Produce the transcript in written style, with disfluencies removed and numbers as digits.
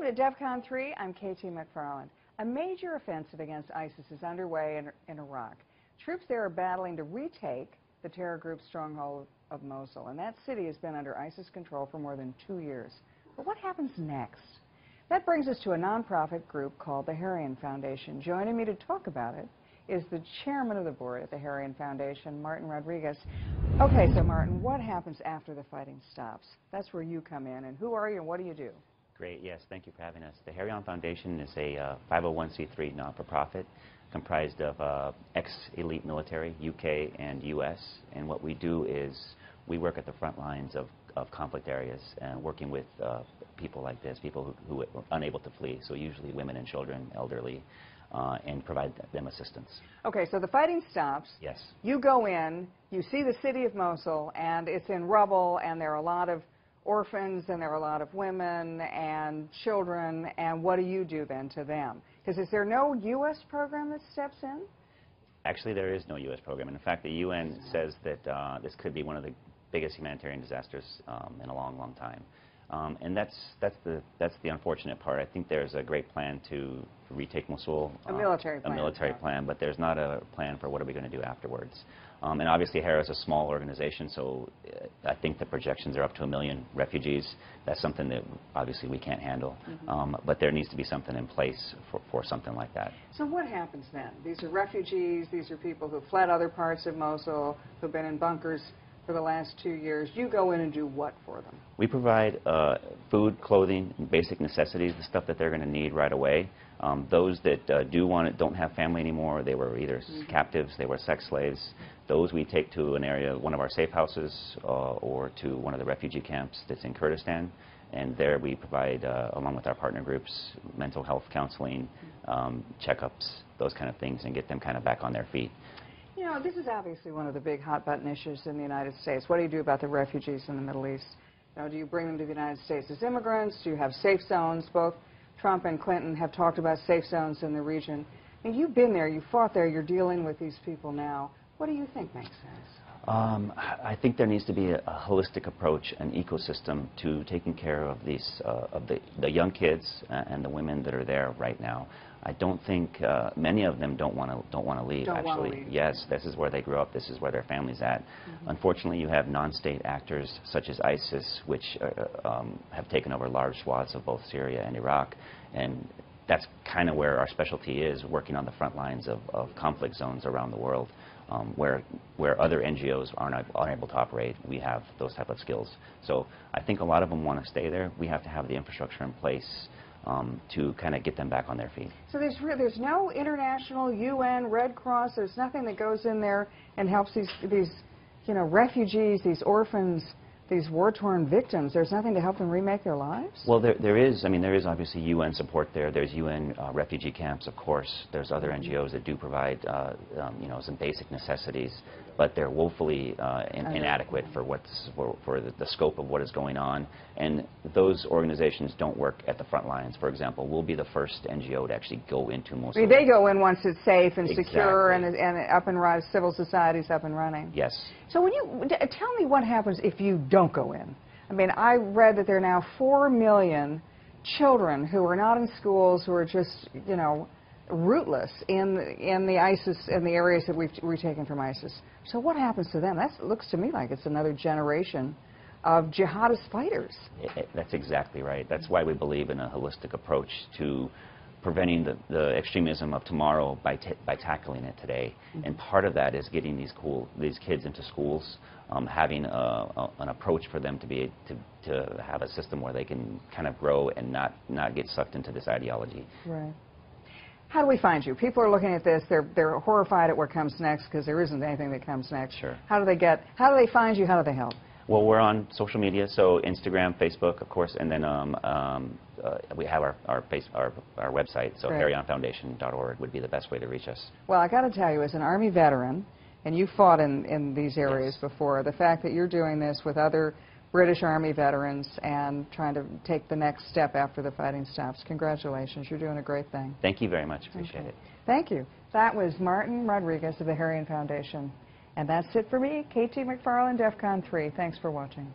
to DEFCON 3. I'm KT McFarland. A major offensive against ISIS is underway in Iraq. Troops there are battling to retake the terror group's stronghold of Mosul, and that city has been under ISIS control for more than 2 years. But what happens next? That brings us to a nonprofit group called the Harrion Foundation. Joining me to talk about it is the chairman of the board at the Harrion Foundation, Martin Rodriguez. Okay, so Martin, what happens after the fighting stops? That's where you come in, and who are you and what do you do? Great, yes, thank you for having us. The Harrion Foundation is a 501c3 not-for-profit comprised of ex-elite military, UK and US, and what we do is we work at the front lines of conflict areas, working with people like this, people who are unable to flee, so usually women and children, elderly, and provide them assistance. Okay, so the fighting stops. Yes. You go in, you see the city of Mosul, and it's in rubble, and there are a lot of orphans, and there are a lot of women and children, and what do you do then to them? Because is there no U.S. program that steps in? Actually, there is no U.S. program. In fact, the UN says that this could be one of the biggest humanitarian disasters in a long, long time. And that's the unfortunate part. I think there's a great plan to retake Mosul. A military plan. A military plan, but there's not a plan for what are we going to do afterwards. And obviously, Harrion is a small organization, so I think the projections are up to 1 million refugees. That's something that obviously we can't handle. But there needs to be something in place for something like that. So what happens then? These are refugees. These are people who fled other parts of Mosul, who've been in bunkers for the last 2 years. You go in and do what for them? We provide food, clothing, and basic necessities, the stuff that they're going to need right away. Those that don't have family anymore, they were either captives, they were sex slaves. Those we take to an area, one of our safe houses, or to one of the refugee camps that's in Kurdistan. And there we provide, along with our partner groups, mental health counseling, checkups, those kind of things, and get them kind of back on their feet. You know, this is obviously one of the big hot-button issues in the United States. What do you do about the refugees in the Middle East? You know, do you bring them to the United States as immigrants? Do you have safe zones? Both Trump and Clinton have talked about safe zones in the region. And you've been there, you fought there, you're dealing with these people now. What do you think makes sense? I think there needs to be a holistic approach, an ecosystem to taking care of these, the young kids and the women that are there right now. I don't think many of them don't want to leave. Actually, yes, this is where they grew up. This is where their family's at. Unfortunately, you have non-state actors such as ISIS, which have taken over large swaths of both Syria and Iraq, and that's kind of where our specialty is, working on the front lines of conflict zones around the world. Where other NGOs aren't able to operate, we have those type of skills. So I think a lot of them want to stay there. We have to have the infrastructure in place to kind of get them back on their feet. So there's no international UN, Red Cross, there's nothing that goes in there and helps these refugees, these orphans, these war-torn victims. There's nothing to help them remake their lives? Well, there is obviously UN support there. There's UN refugee camps, of course. There's other NGOs that do provide, some basic necessities, but they're woefully inadequate for the scope of what is going on. And those organizations don't work at the front lines. For example, we'll be the first NGO to actually go into Mosul. I mean, they go in once it's safe and secure and up and running, civil society's up and running. Yes. So when tell me what happens if you don't go in. I mean, I read that there are now 4 million children who are not in schools, who are just, rootless in the ISIS, in the areas that we've retaken from ISIS. So what happens to them? That looks to me like it's another generation of jihadist fighters. That's exactly right. That's why we believe in a holistic approach to preventing the extremism of tomorrow by tackling it today. And part of that is getting these kids into schools, having an approach for them to have a system where they can kind of grow and not get sucked into this ideology. Right. How do we find you? People are looking at this. They're horrified at what comes next because there isn't anything that comes next. Sure. How do they find you? How do they help? Well, we're on social media, so Instagram, Facebook, of course, and then we have our website, so harrionfoundation.org would be the best way to reach us. Well, I got to tell you, as an Army veteran, and you fought in these areas before, the fact that you're doing this with other British Army veterans and trying to take the next step after the fighting stops, congratulations. You're doing a great thing. Thank you very much. Appreciate it. Thank you. That was Martin Rodriguez of the Harrion Foundation. And that's it for me, KT McFarland, DEFCON 3. Thanks for watching.